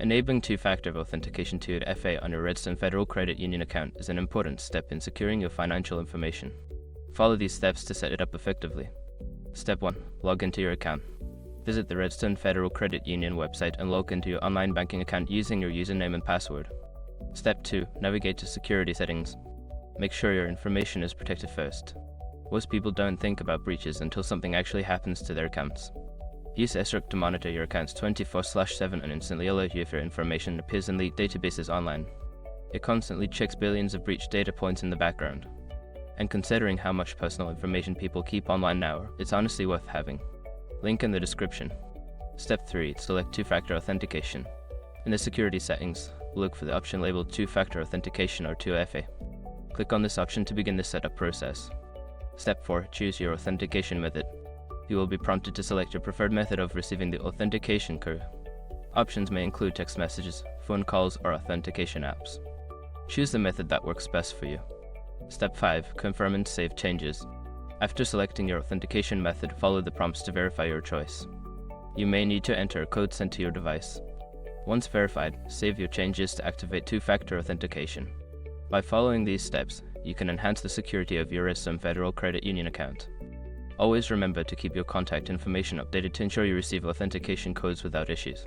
Enabling two-factor authentication to your FA on your Redstone Federal Credit Union account is an important step in securing your financial information. Follow these steps to set it up effectively. Step 1. Log into your account. Visit the Redstone Federal Credit Union website and log into your online banking account using your username and password. Step 2. Navigate to security settings. Make sure your information is protected first. Most people don't think about breaches until something actually happens to their accounts. Use SROC to monitor your accounts 24/7 and instantly alert you if your information appears in leaked databases online. It constantly checks billions of breached data points in the background. And considering how much personal information people keep online now, it's honestly worth having. Link in the description. Step 3. Select two-factor authentication. In the security settings, look for the option labeled two-factor authentication or 2FA. Click on this option to begin the setup process. Step 4. Choose your authentication method. You will be prompted to select your preferred method of receiving the authentication code. Options may include text messages, phone calls, or authentication apps. Choose the method that works best for you. Step 5. Confirm and save changes. After selecting your authentication method, follow the prompts to verify your choice. You may need to enter a code sent to your device. Once verified, save your changes to activate two-factor authentication. By following these steps, you can enhance the security of your Redstone Federal Credit Union account. Always remember to keep your contact information updated to ensure you receive authentication codes without issues.